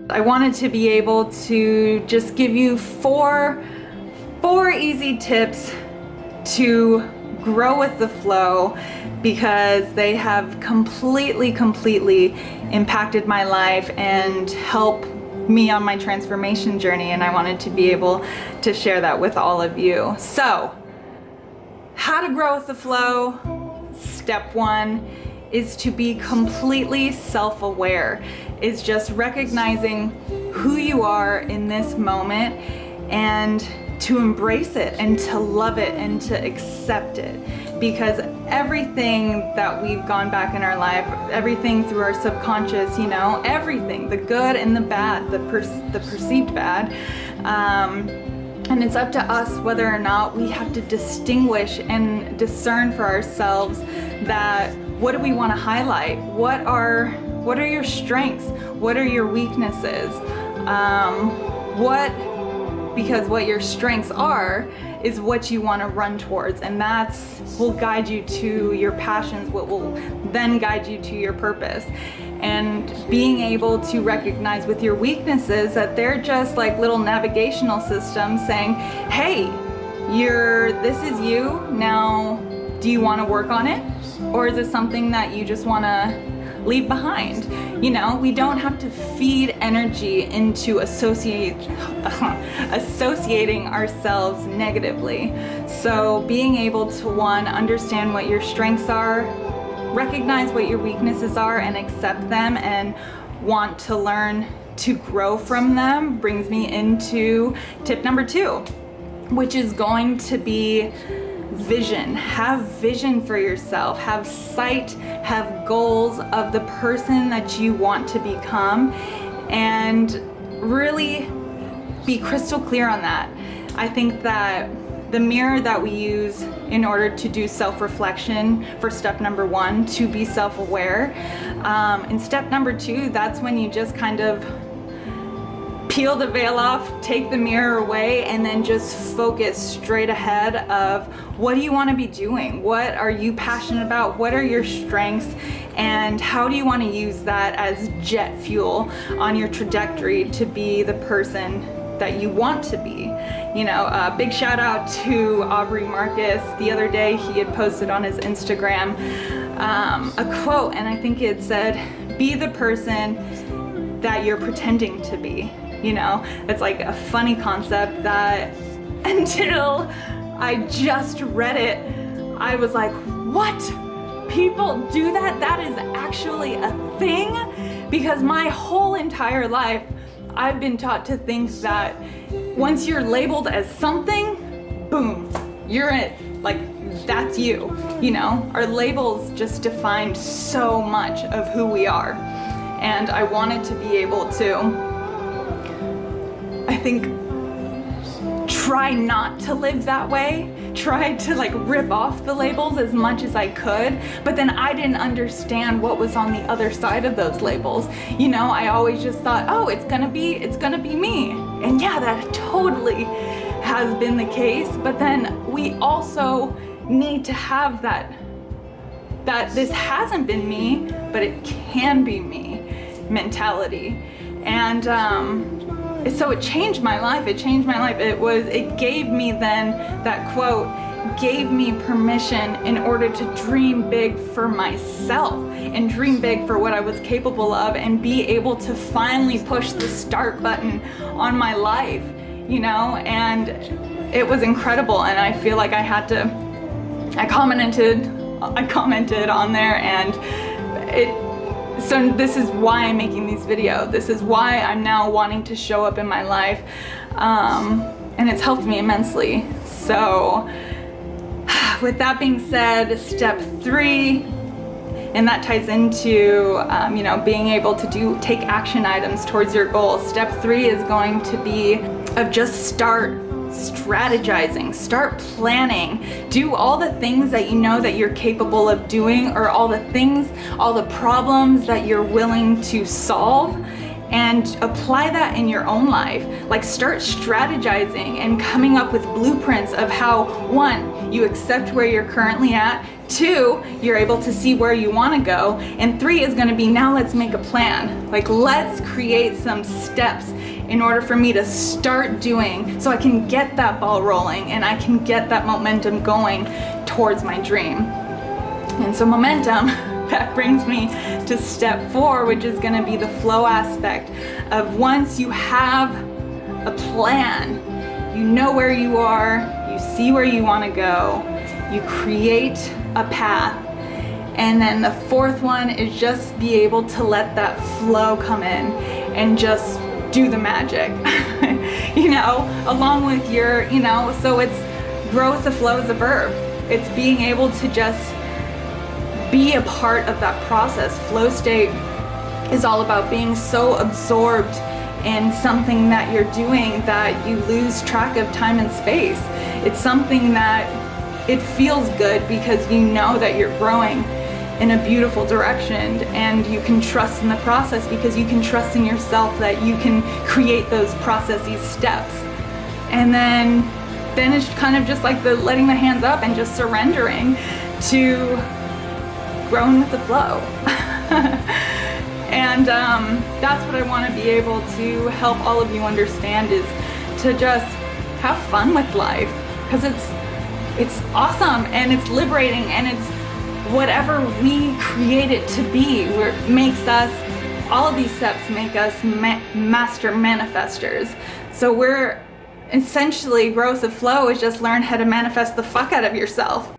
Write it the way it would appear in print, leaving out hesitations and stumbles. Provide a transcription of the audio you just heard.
I wanted to be able to just give you four easy tips to grow with the flow, because they have completely impacted my life and help me on my transformation journey, and I wanted to be able to share that with all of you. So, how to grow with the flow. Step one is to be completely self-aware. Is just recognizing who you are in this moment and to embrace it and to love it and to accept it. Because everything that we've gone back in our life, everything through our subconscious, you know, everything, the good and the bad, the perceived bad, and it's up to us whether or not we have to distinguish and discern for ourselves that what do we want to highlight? What are your strengths? What are your weaknesses? Because what your strengths are is what you want to run towards, and that's will guide you to your passions, what will then guide you to your purpose. And being able to recognize with your weaknesses that they're just like little navigational systems saying, hey, this is you, now do you want to work on it? Or is it something that you just want to leave behind? You know, we don't have to feed energy into associating ourselves negatively. So being able to, one, understand what your strengths are, recognize what your weaknesses are and accept them, and want to learn to grow from them, brings me into tip number 2, which is going to be vision. Have vision for yourself, have sight, have goals of the person that you want to become, and really be crystal clear on that. I think that the mirror that we use in order to do self-reflection for step number 1, to be self-aware, in step number 2, that's when you just kind of peel the veil off, take the mirror away, and then just focus straight ahead of what do you want to be doing? What are you passionate about? What are your strengths? And how do you want to use that as jet fuel on your trajectory to be the person that you want to be? You know, a big shout out to Aubrey Marcus. The other day he had posted on his Instagram a quote, and I think it said, be the person that you're pretending to be. You know, it's like a funny concept that until I just read it, I was like, what? People do that? That is actually a thing? Because my whole entire life, I've been taught to think that once you're labeled as something, boom, you're it. Like, that's you. You know, our labels just define so much of who we are. And I wanted to be able to, I think, try not to live that way, try to like rip off the labels as much as I could, but then I didn't understand what was on the other side of those labels. You know, I always just thought, oh, it's gonna be me. And yeah, that totally has been the case, but then we also need to have that this hasn't been me, but it can be me mentality. And so it changed my life. It gave me then, that quote gave me permission in order to dream big for myself and dream big for what I was capable of, and be able to finally push the start button on my life, you know. And it was incredible, and I feel like I commented on there, and so this is why I'm making these videos. This is why I'm now wanting to show up in my life, and it's helped me immensely. So with that being said, step 3, and that ties into you know, being able to take action items towards your goals. Step 3 is going to be of just start strategizing, start planning, do all the things that you know that you're capable of doing, or all the problems that you're willing to solve, and apply that in your own life. Like, start strategizing and coming up with blueprints of how, 1, you accept where you're currently at, 2, you're able to see where you want to go. And 3 is going to be, now let's make a plan. Like, let's create some steps in order for me to start doing, so I can get that ball rolling and I can get that momentum going towards my dream. And so momentum, that brings me to step 4, which is going to be the flow aspect of, once you have a plan, you know where you are, you see where you want to go, you create a path. And then the 4th one is just be able to let that flow come in and just do the magic, you know, along with your, you know, so it's growth of flow is a verb. It's being able to just be a part of that process. Flow state is all about being so absorbed in something that you're doing that you lose track of time and space. It's something that it feels good because you know that you're growing in a beautiful direction, and you can trust in the process because you can trust in yourself that you can create those processes, steps. And then it's kind of just like the letting the hands up and just surrendering to growing with the flow. And that's what I want to be able to help all of you understand, is to just have fun with life, because it's awesome and it's liberating, and it's whatever we create it to be, where it makes us, all of these steps make us master manifestors. So we're essentially, growth of flow is just learn how to manifest the fuck out of yourself.